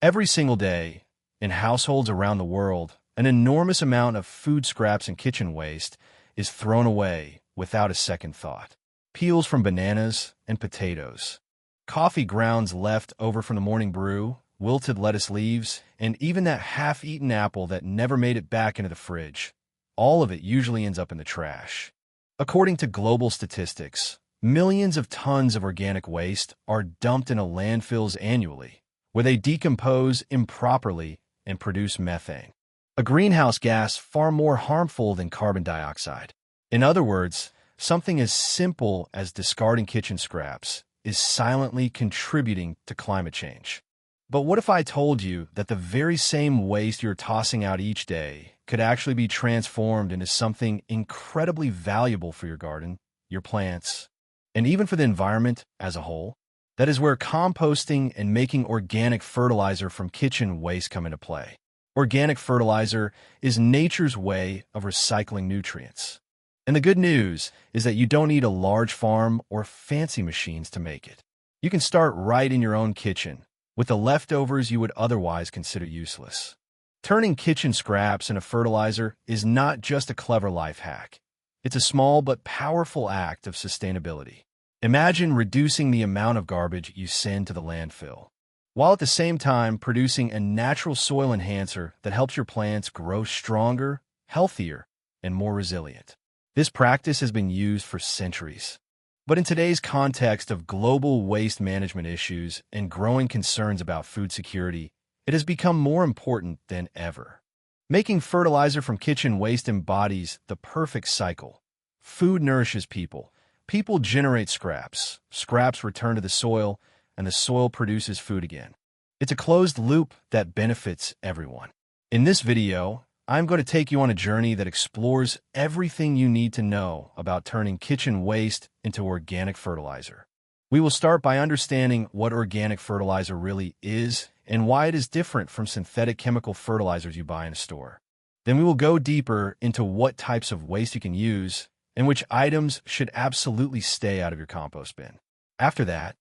Every single day, in households around the world, an enormous amount of food scraps and kitchen waste is thrown away without a second thought. Peels from bananas and potatoes, coffee grounds left over from the morning brew, wilted lettuce leaves, and even that half-eaten apple that never made it back into the fridge. All of it usually ends up in the trash. According to global statistics, millions of tons of organic waste are dumped into landfills annually, where they decompose improperly and produce methane, a greenhouse gas far more harmful than carbon dioxide. In other words, something as simple as discarding kitchen scraps is silently contributing to climate change. But what if I told you that the very same waste you're tossing out each day could actually be transformed into something incredibly valuable for your garden, your plants, and even for the environment as a whole? That is where composting and making organic fertilizer from kitchen waste come into play. Organic fertilizer is nature's way of recycling nutrients. And the good news is that you don't need a large farm or fancy machines to make it. You can start right in your own kitchen, with the leftovers you would otherwise consider useless. Turning kitchen scraps into fertilizer is not just a clever life hack. It's a small but powerful act of sustainability. Imagine reducing the amount of garbage you send to the landfill, while at the same time producing a natural soil enhancer that helps your plants grow stronger, healthier, and more resilient. This practice has been used for centuries. But in today's context of global waste management issues and growing concerns about food security, it has become more important than ever. Making fertilizer from kitchen waste embodies the perfect cycle. Food nourishes people. People generate scraps. Scraps return to the soil, and the soil produces food again. It's a closed loop that benefits everyone. In this video, I'm going to take you on a journey that explores everything you need to know about turning kitchen waste into organic fertilizer. We will start by understanding what organic fertilizer really is and why it is different from synthetic chemical fertilizers you buy in a store. Then we will go deeper into what types of waste you can use and which items should absolutely stay out of your compost bin. After that,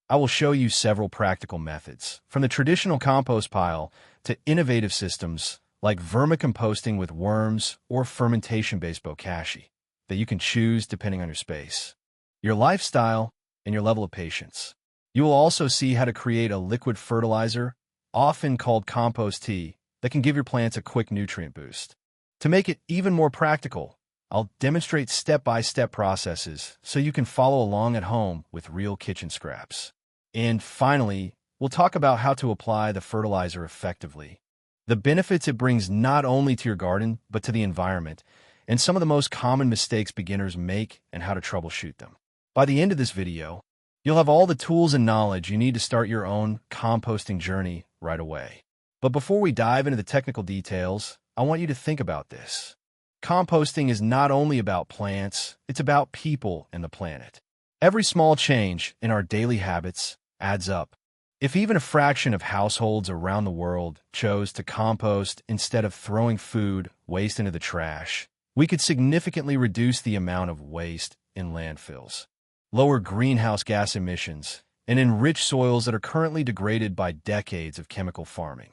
I will show you several practical methods, from the traditional compost pile to innovative systems like vermicomposting with worms or fermentation-based bokashi, that you can choose depending on your space, your lifestyle, and your level of patience. You will also see how to create a liquid fertilizer, often called compost tea, that can give your plants a quick nutrient boost. To make it even more practical, I'll demonstrate step-by-step processes so you can follow along at home with real kitchen scraps. And finally, we'll talk about how to apply the fertilizer effectively, the benefits it brings not only to your garden, but to the environment, and some of the most common mistakes beginners make and how to troubleshoot them. By the end of this video, you'll have all the tools and knowledge you need to start your own composting journey right away. But before we dive into the technical details, I want you to think about this. Composting is not only about plants, it's about people and the planet. Every small change in our daily habits adds up. If even a fraction of households around the world chose to compost instead of throwing food waste into the trash, we could significantly reduce the amount of waste in landfills, lower greenhouse gas emissions, and enrich soils that are currently degraded by decades of chemical farming.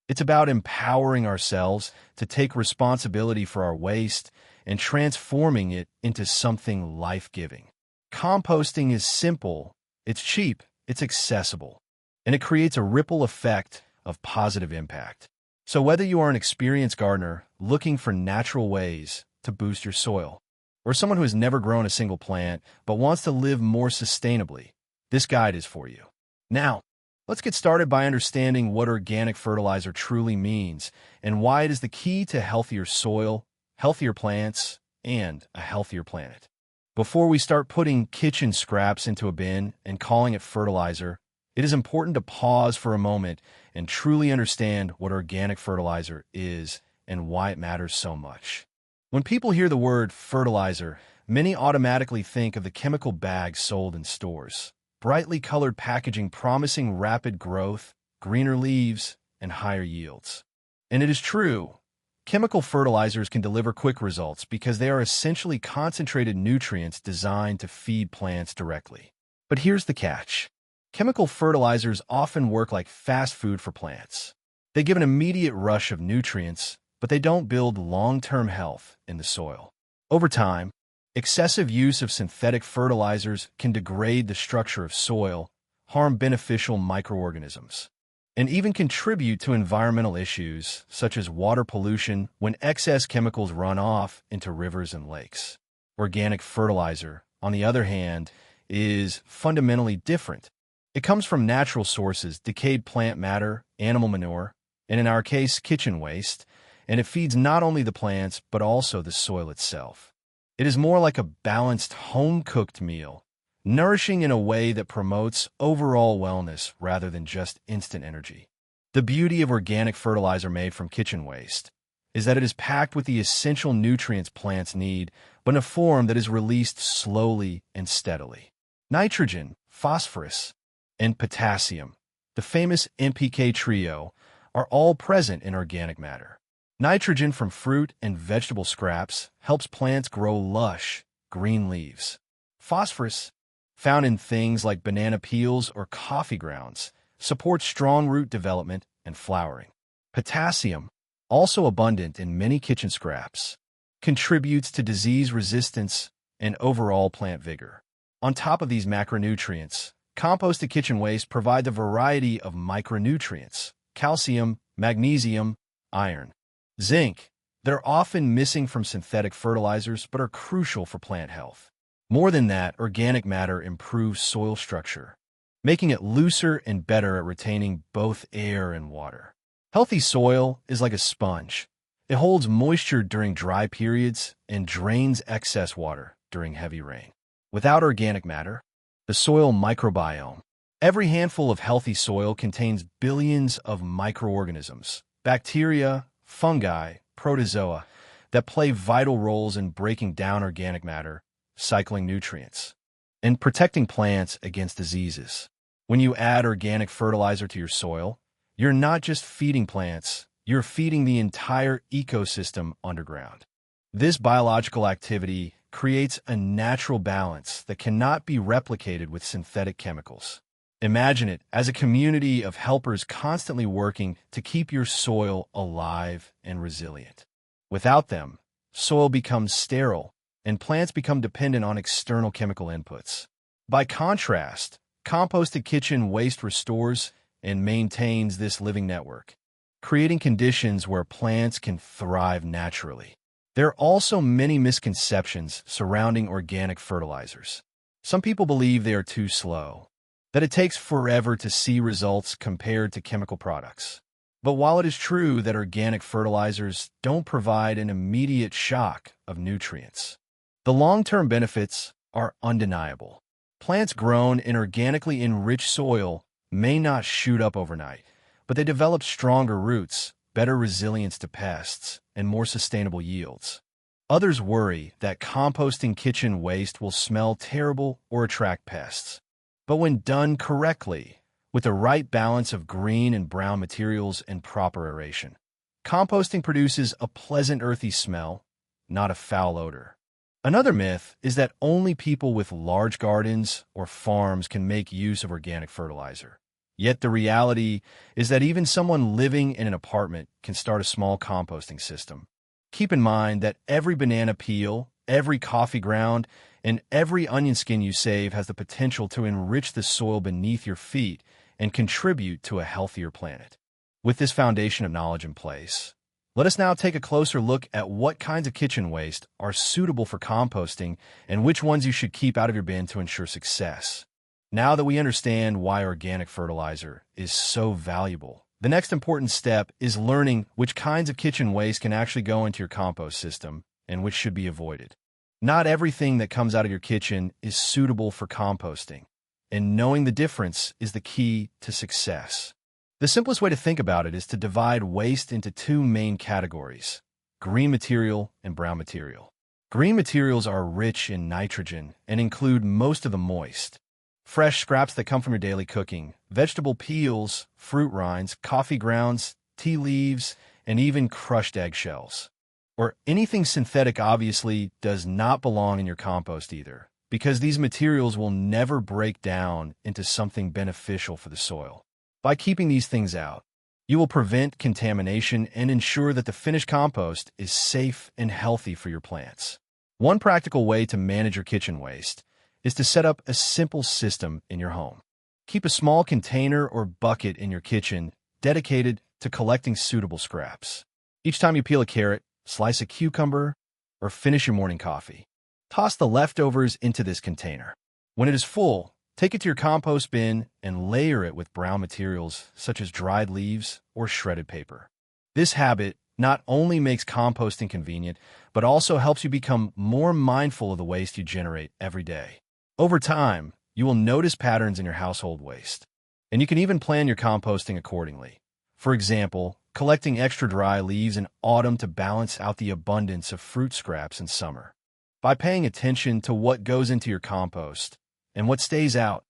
It's about empowering ourselves to take responsibility for our waste and transforming it into something life-giving. Composting is simple, it's cheap, it's accessible, and it creates a ripple effect of positive impact. So whether you are an experienced gardener looking for natural ways to boost your soil, or someone who has never grown a single plant but wants to live more sustainably, this guide is for you. Now, let's get started by understanding what organic fertilizer truly means and why it is the key to healthier soil, healthier plants, and a healthier planet. Before we start putting kitchen scraps into a bin and calling it fertilizer, it is important to pause for a moment and truly understand what organic fertilizer is and why it matters so much. When people hear the word fertilizer, many automatically think of the chemical bags sold in stores, brightly colored packaging promising rapid growth, greener leaves, and higher yields. And it is true. Chemical fertilizers can deliver quick results because they are essentially concentrated nutrients designed to feed plants directly. But here's the catch. Chemical fertilizers often work like fast food for plants. They give an immediate rush of nutrients, but they don't build long-term health in the soil. Over time, excessive use of synthetic fertilizers can degrade the structure of soil, harm beneficial microorganisms, and even contribute to environmental issues such as water pollution when excess chemicals run off into rivers and lakes. Organic fertilizer, on the other hand, is fundamentally different. It comes from natural sources, decayed plant matter, animal manure, and in our case, kitchen waste, and it feeds not only the plants but also the soil itself. It is more like a balanced, home-cooked meal, nourishing in a way that promotes overall wellness rather than just instant energy. The beauty of organic fertilizer made from kitchen waste is that it is packed with the essential nutrients plants need, but in a form that is released slowly and steadily. Nitrogen, phosphorus, and potassium, the famous NPK trio, are all present in organic matter. Nitrogen from fruit and vegetable scraps helps plants grow lush, green leaves. Phosphorus, found in things like banana peels or coffee grounds, supports strong root development and flowering. Potassium, also abundant in many kitchen scraps, contributes to disease resistance and overall plant vigor. On top of these macronutrients, composted kitchen waste provides a variety of micronutrients: calcium, magnesium, iron, zinc. They're often missing from synthetic fertilizers but are crucial for plant health. More than that, organic matter improves soil structure, making it looser and better at retaining both air and water. Healthy soil is like a sponge. It holds moisture during dry periods and drains excess water during heavy rain. Without organic matter, the soil microbiome. Every handful of healthy soil contains billions of microorganisms, bacteria, fungi, protozoa, that play vital roles in breaking down organic matter, cycling nutrients, and protecting plants against diseases. When you add organic fertilizer to your soil, you're not just feeding plants, you're feeding the entire ecosystem underground. This biological activity creates a natural balance that cannot be replicated with synthetic chemicals. Imagine it as a community of helpers constantly working to keep your soil alive and resilient. Without them, soil becomes sterile and plants become dependent on external chemical inputs. By contrast, composted kitchen waste restores and maintains this living network, creating conditions where plants can thrive naturally. There are also many misconceptions surrounding organic fertilizers. Some people believe they are too slow, that it takes forever to see results compared to chemical products. But while it is true that organic fertilizers don't provide an immediate shock of nutrients, the long-term benefits are undeniable. Plants grown in organically enriched soil may not shoot up overnight, but they develop stronger roots, better resilience to pests, and more sustainable yields. Others worry that composting kitchen waste will smell terrible or attract pests. But when done correctly, with the right balance of green and brown materials and proper aeration, composting produces a pleasant earthy smell, not a foul odor. Another myth is that only people with large gardens or farms can make use of organic fertilizer. Yet the reality is that even someone living in an apartment can start a small composting system. Keep in mind that every banana peel, every coffee ground, and every onion skin you save has the potential to enrich the soil beneath your feet and contribute to a healthier planet. With this foundation of knowledge in place, let us now take a closer look at what kinds of kitchen waste are suitable for composting and which ones you should keep out of your bin to ensure success. Now that we understand why organic fertilizer is so valuable, the next important step is learning which kinds of kitchen waste can actually go into your compost system and which should be avoided. Not everything that comes out of your kitchen is suitable for composting, and knowing the difference is the key to success. The simplest way to think about it is to divide waste into two main categories: green material and brown material. Green materials are rich in nitrogen and include most of the moist, fresh scraps that come from your daily cooking, vegetable peels, fruit rinds, coffee grounds, tea leaves, and even crushed eggshells. Or anything synthetic obviously does not belong in your compost either. because these materials will never break down into something beneficial for the soil. By keeping these things out, you will prevent contamination and ensure that the finished compost is safe and healthy for your plants. One practical way to manage your kitchen waste is to set up a simple system in your home. Keep a small container or bucket in your kitchen dedicated to collecting suitable scraps. Each time you peel a carrot, slice a cucumber, or finish your morning coffee, toss the leftovers into this container. When it is full, take it to your compost bin and layer it with brown materials such as dried leaves or shredded paper. This habit not only makes composting convenient, but also helps you become more mindful of the waste you generate every day. Over time, you will notice patterns in your household waste, and you can even plan your composting accordingly. For example, collecting extra dry leaves in autumn to balance out the abundance of fruit scraps in summer. By paying attention to what goes into your compost and what stays out,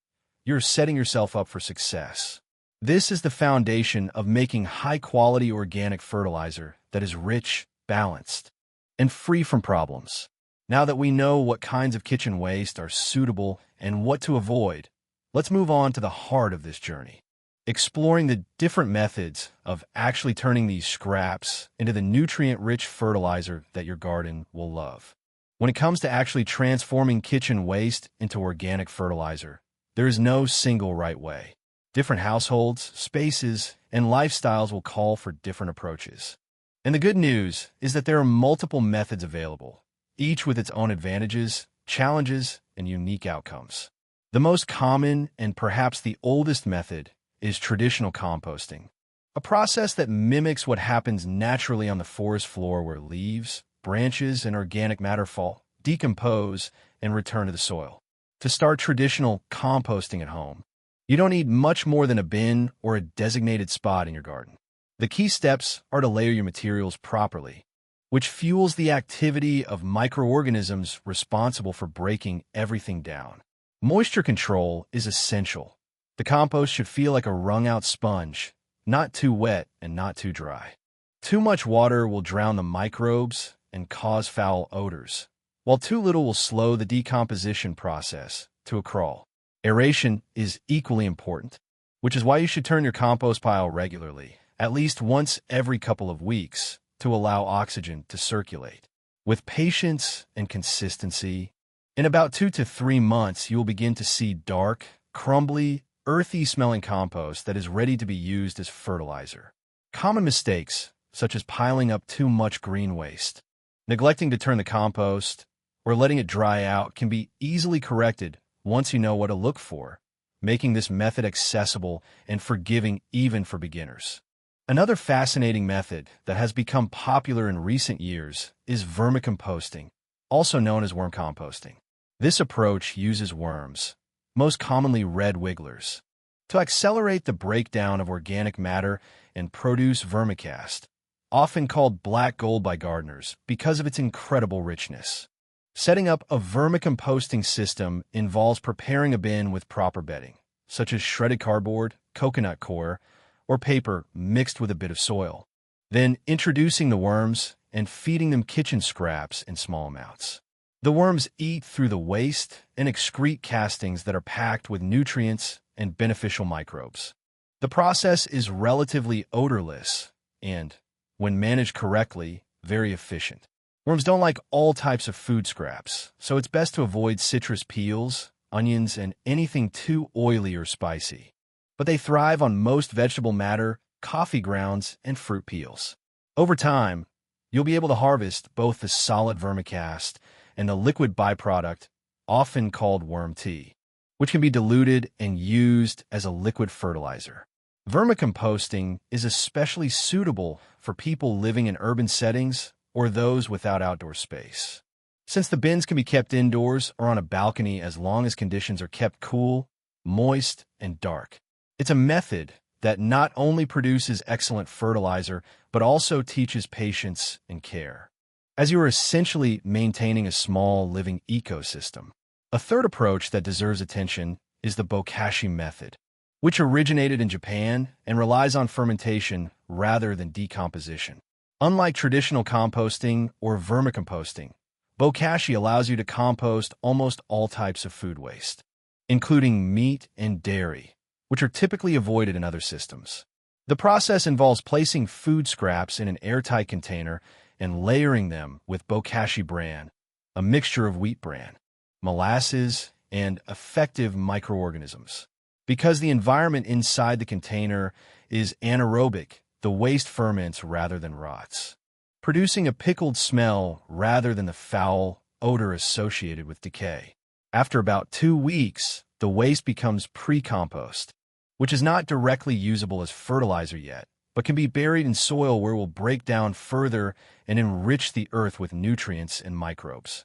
you're setting yourself up for success. This is the foundation of making high-quality organic fertilizer that is rich, balanced, and free from problems. Now that we know what kinds of kitchen waste are suitable and what to avoid, let's move on to the heart of this journey, exploring the different methods of actually turning these scraps into the nutrient-rich fertilizer that your garden will love. When it comes to actually transforming kitchen waste into organic fertilizer, there is no single right way. Different households, spaces, and lifestyles will call for different approaches. And the good news is that there are multiple methods available, each with its own advantages, challenges, and unique outcomes. The most common and perhaps the oldest method is traditional composting, a process that mimics what happens naturally on the forest floor where leaves, branches, and organic matter fall, decompose, and return to the soil. To start traditional composting at home, you don't need much more than a bin or a designated spot in your garden. The key steps are to layer your materials properly, which fuels the activity of microorganisms responsible for breaking everything down. Moisture control is essential. The compost should feel like a wrung-out sponge, not too wet and not too dry. Too much water will drown the microbes and cause foul odors, while too little will slow the decomposition process to a crawl. Aeration is equally important, which is why you should turn your compost pile regularly, at least once every couple of weeks, to allow oxygen to circulate. With patience and consistency, in about 2 to 3 months, you will begin to see dark, crumbly, earthy-smelling compost that is ready to be used as fertilizer. Common mistakes, such as piling up too much green waste, neglecting to turn the compost, or letting it dry out, can be easily corrected once you know what to look for, making this method accessible and forgiving even for beginners. Another fascinating method that has become popular in recent years is vermicomposting, also known as worm composting. This approach uses worms, most commonly red wigglers, to accelerate the breakdown of organic matter and produce vermicast, often called black gold by gardeners because of its incredible richness. Setting up a vermicomposting system involves preparing a bin with proper bedding, such as shredded cardboard, coconut coir, or paper mixed with a bit of soil. Then introducing the worms and feeding them kitchen scraps in small amounts. The worms eat through the waste and excrete castings that are packed with nutrients and beneficial microbes. The process is relatively odorless and, when managed correctly, very efficient. Worms don't like all types of food scraps, so it's best to avoid citrus peels, onions, and anything too oily or spicy. But they thrive on most vegetable matter, coffee grounds, and fruit peels. Over time, you'll be able to harvest both the solid vermicast and the liquid byproduct, often called worm tea, which can be diluted and used as a liquid fertilizer. Vermicomposting is especially suitable for people living in urban settings or those without outdoor space. Since the bins can be kept indoors or on a balcony as long as conditions are kept cool, moist, and dark, it's a method that not only produces excellent fertilizer, but also teaches patience and care, as you are essentially maintaining a small living ecosystem. A third approach that deserves attention is the Bokashi method, which originated in Japan and relies on fermentation rather than decomposition. Unlike traditional composting or vermicomposting, Bokashi allows you to compost almost all types of food waste, including meat and dairy, which are typically avoided in other systems. The process involves placing food scraps in an airtight container and layering them with Bokashi bran, a mixture of wheat bran, molasses, and effective microorganisms. Because the environment inside the container is anaerobic, the waste ferments rather than rots, producing a pickled smell rather than the foul odor associated with decay. After about 2 weeks, the waste becomes pre-compost, which is not directly usable as fertilizer yet, but can be buried in soil where it will break down further and enrich the earth with nutrients and microbes.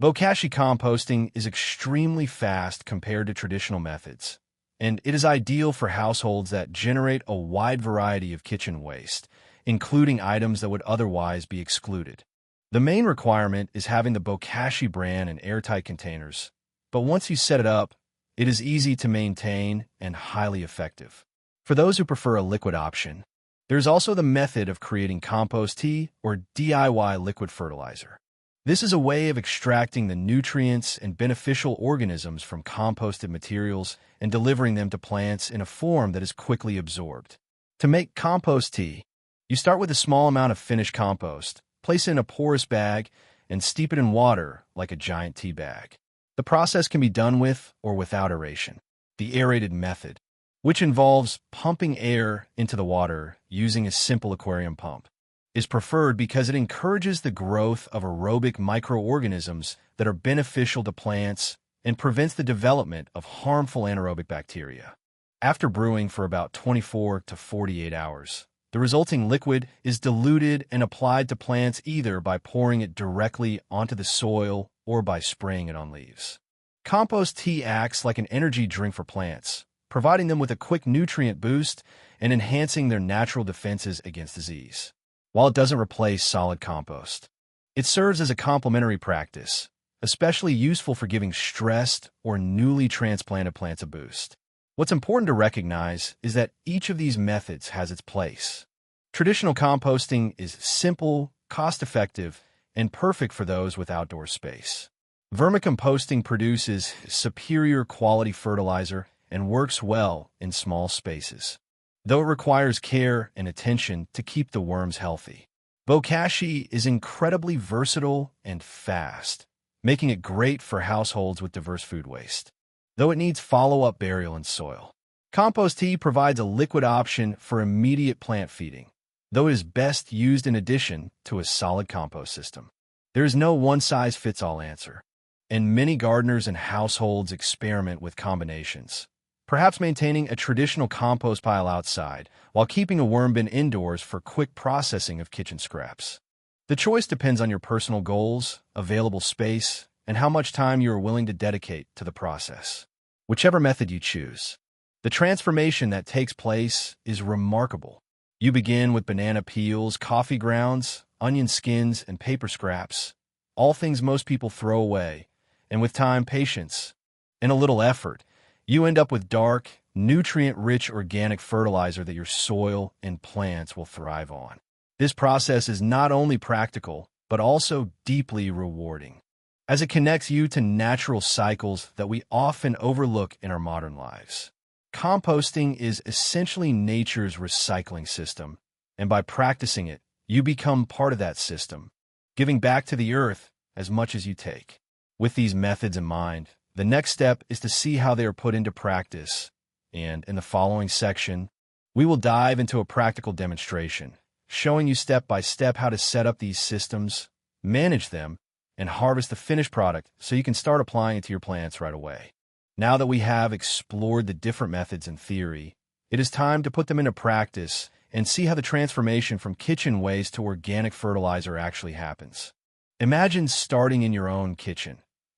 Bokashi composting is extremely fast compared to traditional methods, and it is ideal for households that generate a wide variety of kitchen waste, including items that would otherwise be excluded. The main requirement is having the Bokashi bran in airtight containers, but once you set it up, it is easy to maintain and highly effective. For those who prefer a liquid option, there's also the method of creating compost tea or DIY liquid fertilizer. This is a way of extracting the nutrients and beneficial organisms from composted materials and delivering them to plants in a form that is quickly absorbed. To make compost tea, you start with a small amount of finished compost, place it in a porous bag, and steep it in water like a giant tea bag. The process can be done with or without aeration. The aerated method, which involves pumping air into the water using a simple aquarium pump, is preferred because it encourages the growth of aerobic microorganisms that are beneficial to plants and prevents the development of harmful anaerobic bacteria. After brewing for about 24 to 48 hours, the resulting liquid is diluted and applied to plants either by pouring it directly onto the soil or by spraying it on leaves. Compost tea acts like an energy drink for plants, providing them with a quick nutrient boost and enhancing their natural defenses against disease. While it doesn't replace solid compost, it serves as a complementary practice, especially useful for giving stressed or newly transplanted plants a boost. What's important to recognize is that each of these methods has its place. Traditional composting is simple, cost-effective, and perfect for those with outdoor space. Vermicomposting produces superior quality fertilizer and works well in small spaces, though it requires care and attention to keep the worms healthy. Bokashi is incredibly versatile and fast, making it great for households with diverse food waste, though it needs follow-up burial in soil. Compost tea provides a liquid option for immediate plant feeding, though it is best used in addition to a solid compost system. There is no one-size-fits-all answer, and many gardeners and households experiment with combinations, perhaps maintaining a traditional compost pile outside while keeping a worm bin indoors for quick processing of kitchen scraps. The choice depends on your personal goals, available space, and how much time you are willing to dedicate to the process. Whichever method you choose, the transformation that takes place is remarkable. You begin with banana peels, coffee grounds, onion skins, and paper scraps, all things most people throw away, and with time, patience, and a little effort, you end up with dark, nutrient-rich organic fertilizer that your soil and plants will thrive on. This process is not only practical, but also deeply rewarding, as it connects you to natural cycles that we often overlook in our modern lives. Composting is essentially nature's recycling system, and by practicing it, you become part of that system, giving back to the earth as much as you take. With these methods in mind, the next step is to see how they are put into practice, and in the following section, we will dive into a practical demonstration, showing you step by step how to set up these systems, manage them, and harvest the finished product so you can start applying it to your plants right away. Now that we have explored the different methods in theory, it is time to put them into practice and see how the transformation from kitchen waste to organic fertilizer actually happens. Imagine starting in your own kitchen.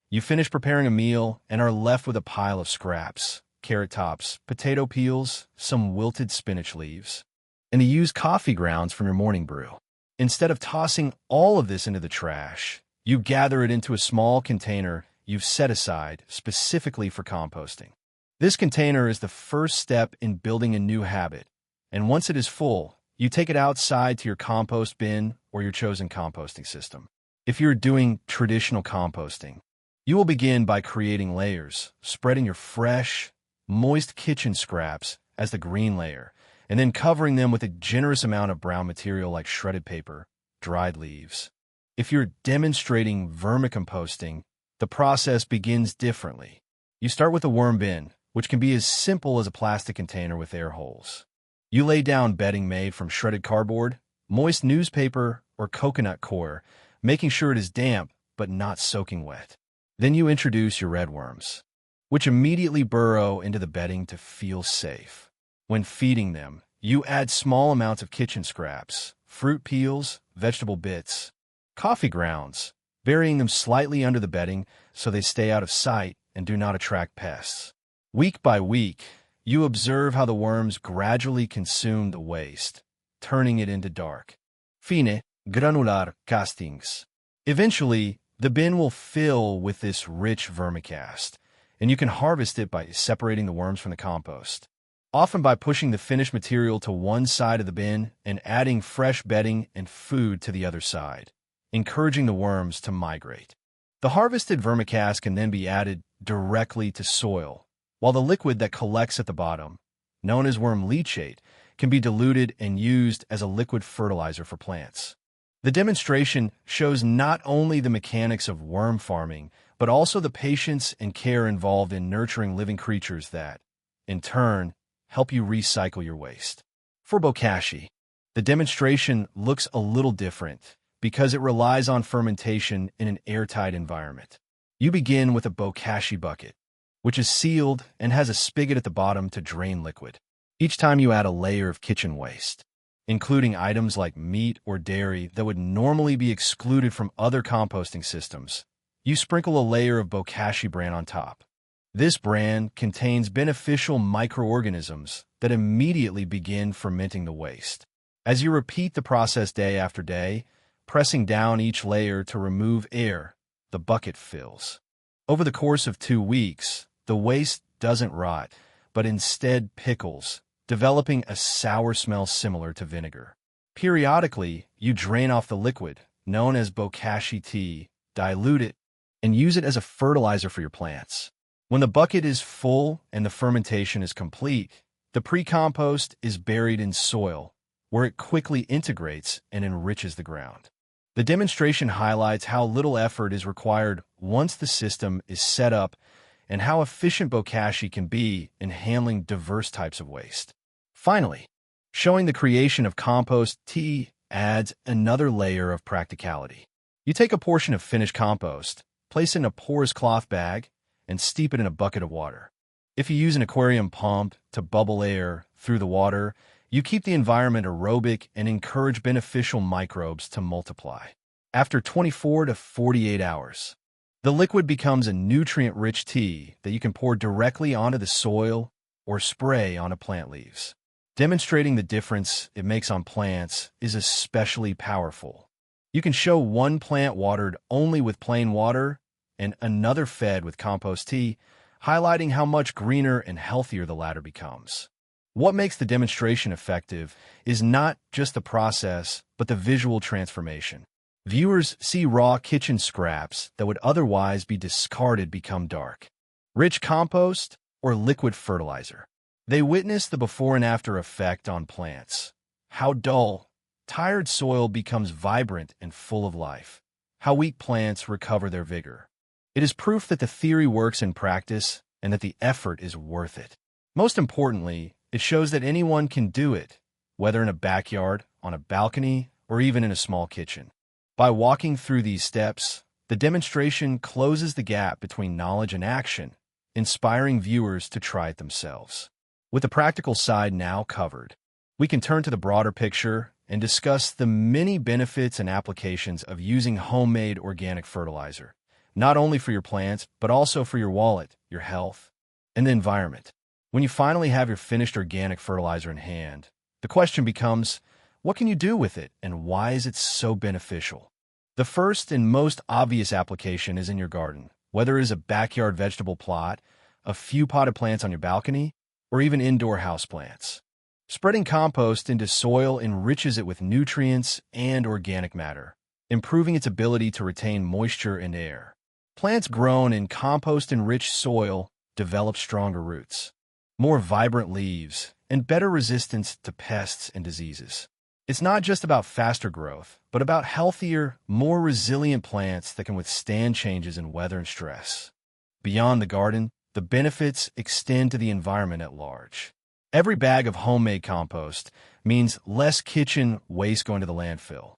You finish preparing a meal and are left with a pile of scraps, carrot tops, potato peels, some wilted spinach leaves, and the used coffee grounds from your morning brew. Instead of tossing all of this into the trash, you gather it into a small container you've set aside specifically for composting. This container is the first step in building a new habit, and once it is full, you take it outside to your compost bin or your chosen composting system. If you're doing traditional composting, you will begin by creating layers, spreading your fresh, moist kitchen scraps as the green layer, and then covering them with a generous amount of brown material like shredded paper, dried leaves. If you're demonstrating vermicomposting, the process begins differently. You start with a worm bin, which can be as simple as a plastic container with air holes. You lay down bedding made from shredded cardboard, moist newspaper, or coconut coir, making sure it is damp but not soaking wet. Then you introduce your redworms, which immediately burrow into the bedding to feel safe. When feeding them, you add small amounts of kitchen scraps, fruit peels, vegetable bits, coffee grounds, burying them slightly under the bedding so they stay out of sight and do not attract pests. Week by week, you observe how the worms gradually consume the waste, turning it into dark, fine, granular castings. Eventually, the bin will fill with this rich vermicast, and you can harvest it by separating the worms from the compost, often by pushing the finished material to one side of the bin and adding fresh bedding and food to the other side, encouraging the worms to migrate. The harvested vermicast can then be added directly to soil, while the liquid that collects at the bottom, known as worm leachate, can be diluted and used as a liquid fertilizer for plants. The demonstration shows not only the mechanics of worm farming, but also the patience and care involved in nurturing living creatures that, in turn, help you recycle your waste. For Bokashi, the demonstration looks a little different because it relies on fermentation in an airtight environment. You begin with a Bokashi bucket, which is sealed and has a spigot at the bottom to drain liquid. Each time you add a layer of kitchen waste, including items like meat or dairy that would normally be excluded from other composting systems, you sprinkle a layer of Bokashi bran on top. This bran contains beneficial microorganisms that immediately begin fermenting the waste. As you repeat the process day after day, pressing down each layer to remove air, the bucket fills. Over the course of 2 weeks, the waste doesn't rot, but instead pickles, developing a sour smell similar to vinegar. Periodically, you drain off the liquid, known as Bokashi tea, dilute it, and use it as a fertilizer for your plants. When the bucket is full and the fermentation is complete, the pre-compost is buried in soil, where it quickly integrates and enriches the ground. The demonstration highlights how little effort is required once the system is set up and how efficient Bokashi can be in handling diverse types of waste. Finally, showing the creation of compost tea adds another layer of practicality. You take a portion of finished compost, place it in a porous cloth bag, and steep it in a bucket of water. If you use an aquarium pump to bubble air through the water, you keep the environment aerobic and encourage beneficial microbes to multiply. After 24 to 48 hours, the liquid becomes a nutrient-rich tea that you can pour directly onto the soil or spray onto plant leaves. Demonstrating the difference it makes on plants is especially powerful. You can show one plant watered only with plain water and another fed with compost tea, highlighting how much greener and healthier the latter becomes. What makes the demonstration effective is not just the process, but the visual transformation. Viewers see raw kitchen scraps that would otherwise be discarded become dark, rich compost, or liquid fertilizer. They witness the before and after effect on plants. How dull, tired soil becomes vibrant and full of life. How weak plants recover their vigor. It is proof that the theory works in practice and that the effort is worth it. Most importantly, it shows that anyone can do it, whether in a backyard, on a balcony, or even in a small kitchen. By walking through these steps, the demonstration closes the gap between knowledge and action, inspiring viewers to try it themselves. With the practical side now covered, we can turn to the broader picture and discuss the many benefits and applications of using homemade organic fertilizer, not only for your plants, but also for your wallet, your health, and the environment. When you finally have your finished organic fertilizer in hand, the question becomes, what can you do with it, and why is it so beneficial? The first and most obvious application is in your garden, whether it is a backyard vegetable plot, a few potted plants on your balcony, or even indoor houseplants. Spreading compost into soil enriches it with nutrients and organic matter, improving its ability to retain moisture and air. Plants grown in compost-enriched soil develop stronger roots, more vibrant leaves, and better resistance to pests and diseases. It's not just about faster growth, but about healthier, more resilient plants that can withstand changes in weather and stress. Beyond the garden, the benefits extend to the environment at large. Every bag of homemade compost means less kitchen waste going to the landfill,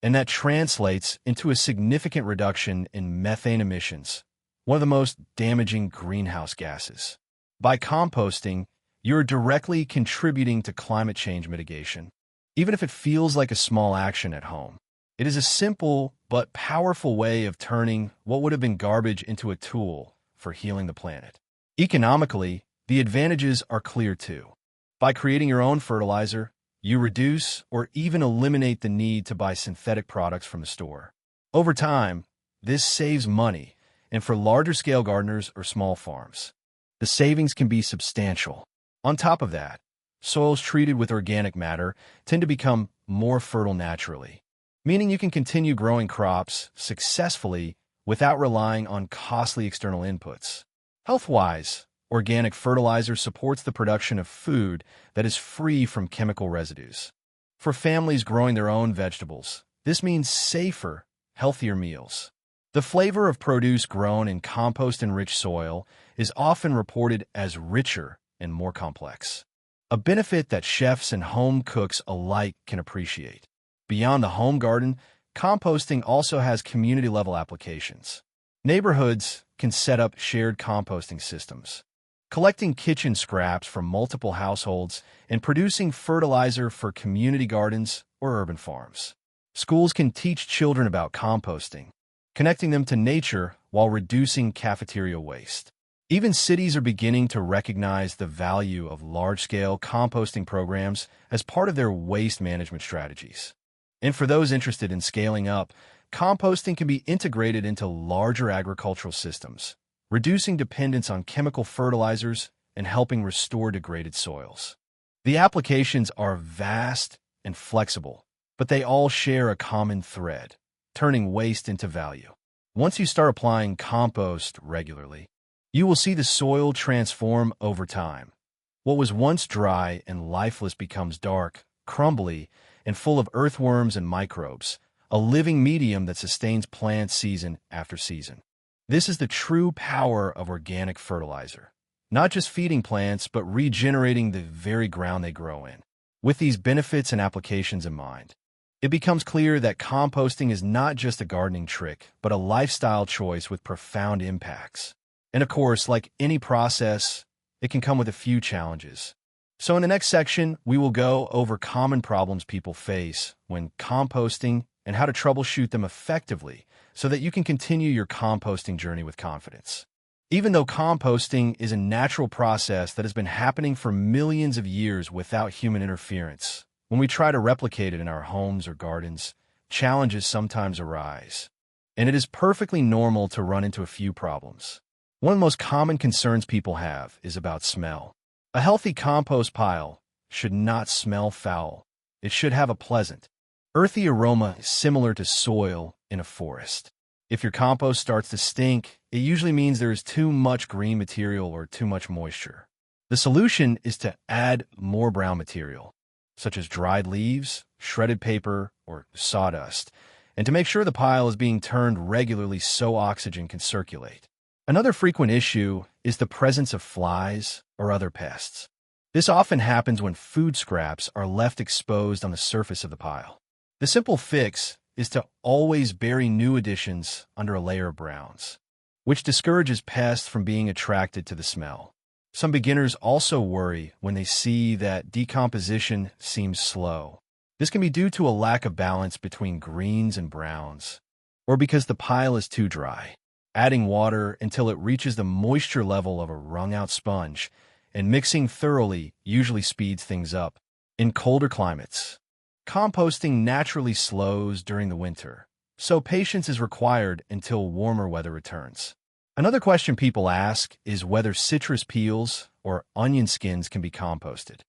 and that translates into a significant reduction in methane emissions, one of the most damaging greenhouse gases. By composting, you're directly contributing to climate change mitigation, even if it feels like a small action at home. It is a simple but powerful way of turning what would have been garbage into a tool for healing the planet. Economically, the advantages are clear too. By creating your own fertilizer, you reduce or even eliminate the need to buy synthetic products from the store. Over time, this saves money, and for larger-scale gardeners or small farms, the savings can be substantial. On top of that, soils treated with organic matter tend to become more fertile naturally, meaning you can continue growing crops successfully without relying on costly external inputs. Health-wise, organic fertilizer supports the production of food that is free from chemical residues. For families growing their own vegetables, this means safer, healthier meals. The flavor of produce grown in compost-enriched soil is often reported as richer and more complex, a benefit that chefs and home cooks alike can appreciate. Beyond the home garden, composting also has community-level applications. Neighborhoods can set up shared composting systems, collecting kitchen scraps from multiple households and producing fertilizer for community gardens or urban farms. Schools can teach children about composting, connecting them to nature while reducing cafeteria waste. Even cities are beginning to recognize the value of large-scale composting programs as part of their waste management strategies. And for those interested in scaling up, composting can be integrated into larger agricultural systems, reducing dependence on chemical fertilizers and helping restore degraded soils. The applications are vast and flexible, but they all share a common thread: turning waste into value. Once you start applying compost regularly, you will see the soil transform over time. What was once dry and lifeless becomes dark, crumbly, and full of earthworms and microbes, a living medium that sustains plants season after season. This is the true power of organic fertilizer, not just feeding plants, but regenerating the very ground they grow in. With these benefits and applications in mind, it becomes clear that composting is not just a gardening trick, but a lifestyle choice with profound impacts. And of course, like any process, it can come with a few challenges. So in the next section, we will go over common problems people face when composting and how to troubleshoot them effectively so that you can continue your composting journey with confidence. Even though composting is a natural process that has been happening for millions of years without human interference, when we try to replicate it in our homes or gardens, challenges sometimes arise. And it is perfectly normal to run into a few problems. One of the most common concerns people have is about smell. A healthy compost pile should not smell foul. It should have a pleasant, earthy aroma similar to soil in a forest. If your compost starts to stink, it usually means there is too much green material or too much moisture. The solution is to add more brown material, such as dried leaves, shredded paper, or sawdust, and to make sure the pile is being turned regularly so oxygen can circulate. Another frequent issue is the presence of flies or other pests. This often happens when food scraps are left exposed on the surface of the pile. The simple fix is to always bury new additions under a layer of browns, which discourages pests from being attracted to the smell. Some beginners also worry when they see that decomposition seems slow. This can be due to a lack of balance between greens and browns, or because the pile is too dry. Adding water until it reaches the moisture level of a wrung-out sponge and mixing thoroughly usually speeds things up. In colder climates, composting naturally slows during the winter, so patience is required until warmer weather returns. Another question people ask is whether citrus peels or onion skins can be composted.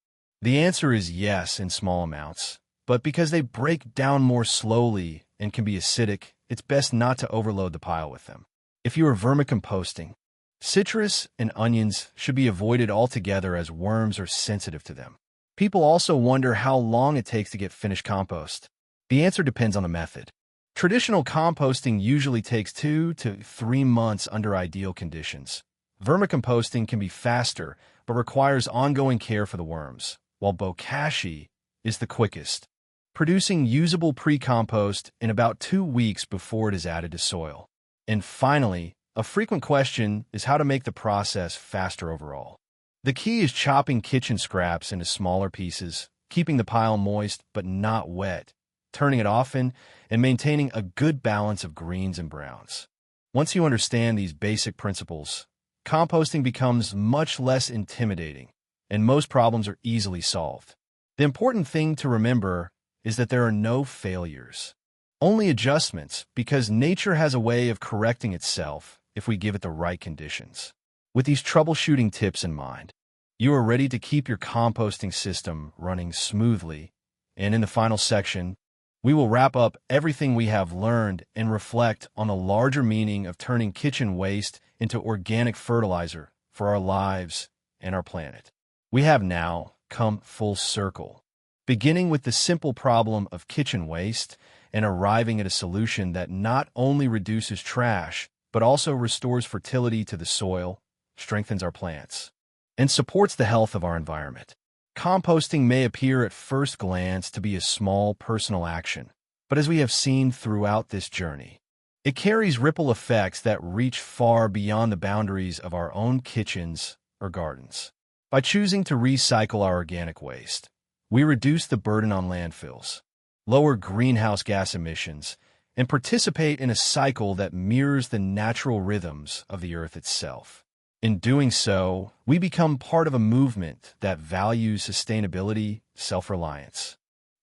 The answer is yes in small amounts, but because they break down more slowly and can be acidic, it's best not to overload the pile with them. If you are vermicomposting, citrus and onions should be avoided altogether as worms are sensitive to them. People also wonder how long it takes to get finished compost. The answer depends on the method. Traditional composting usually takes 2 to 3 months under ideal conditions. Vermicomposting can be faster, but requires ongoing care for the worms, while Bokashi is the quickest, producing usable pre-compost in about 2 weeks before it is added to soil. And finally, a frequent question is how to make the process faster overall. The key is chopping kitchen scraps into smaller pieces, keeping the pile moist but not wet, turning it often, and maintaining a good balance of greens and browns. Once you understand these basic principles, composting becomes much less intimidating, and most problems are easily solved. The important thing to remember is that there are no failures, only adjustments, because nature has a way of correcting itself if we give it the right conditions. With these troubleshooting tips in mind, you are ready to keep your composting system running smoothly, and in the final section, we will wrap up everything we have learned and reflect on the larger meaning of turning kitchen waste into organic fertilizer for our lives and our planet. We have now come full circle, beginning with the simple problem of kitchen waste and arriving at a solution that not only reduces trash, but also restores fertility to the soil, strengthens our plants, and supports the health of our environment. Composting may appear at first glance to be a small personal action, but as we have seen throughout this journey, it carries ripple effects that reach far beyond the boundaries of our own kitchens or gardens. By choosing to recycle our organic waste, we reduce the burden on landfills, lower greenhouse gas emissions, and participate in a cycle that mirrors the natural rhythms of the earth itself. In doing so, we become part of a movement that values sustainability, self-reliance,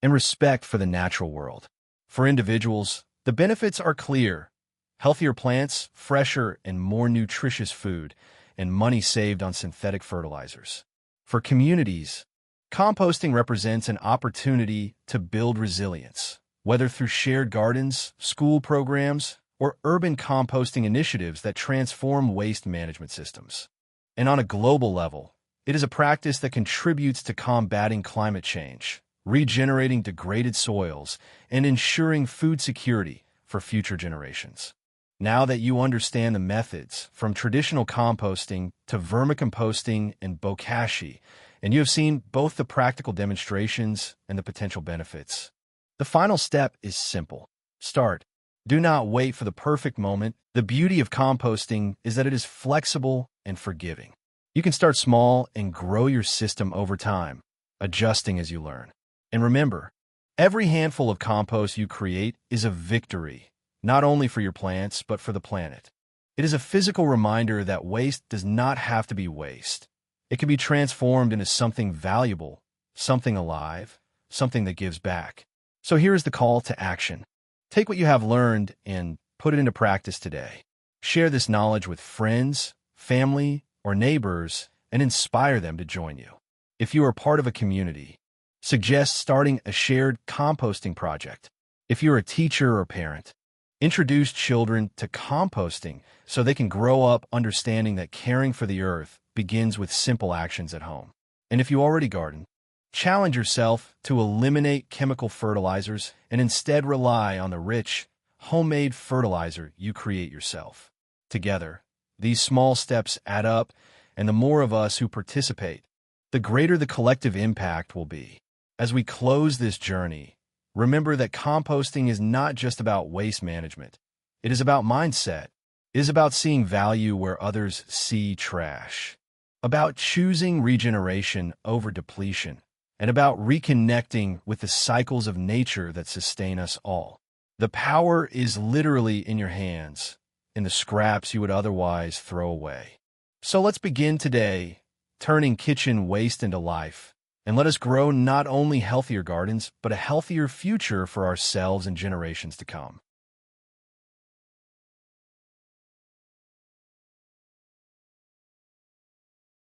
and respect for the natural world. For individuals, the benefits are clear: healthier plants, fresher and more nutritious food, and money saved on synthetic fertilizers. For communities, composting represents an opportunity to build resilience, whether through shared gardens, school programs, or urban composting initiatives that transform waste management systems. And on a global level, it is a practice that contributes to combating climate change, regenerating degraded soils, and ensuring food security for future generations. Now that you understand the methods from traditional composting to vermicomposting and Bokashi, and you have seen both the practical demonstrations and the potential benefits, the final step is simple. Start. Do not wait for the perfect moment. The beauty of composting is that it is flexible and forgiving. You can start small and grow your system over time, adjusting as you learn. And remember, every handful of compost you create is a victory, not only for your plants, but for the planet. It is a physical reminder that waste does not have to be waste. It can be transformed into something valuable, something alive, something that gives back. So here is the call to action. Take what you have learned and put it into practice today. Share this knowledge with friends, family, or neighbors and inspire them to join you. If you are part of a community, suggest starting a shared composting project. If you're a teacher or parent, introduce children to composting so they can grow up understanding that caring for the earth begins with simple actions at home. And if you already garden, challenge yourself to eliminate chemical fertilizers and instead rely on the rich, homemade fertilizer you create yourself. Together, these small steps add up, and the more of us who participate, the greater the collective impact will be. As we close this journey, remember that composting is not just about waste management. It is about mindset. It is about seeing value where others see trash, about choosing regeneration over depletion, and about reconnecting with the cycles of nature that sustain us all. The power is literally in your hands, in the scraps you would otherwise throw away. So let's begin today, turning kitchen waste into life, and let us grow not only healthier gardens, but a healthier future for ourselves and generations to come.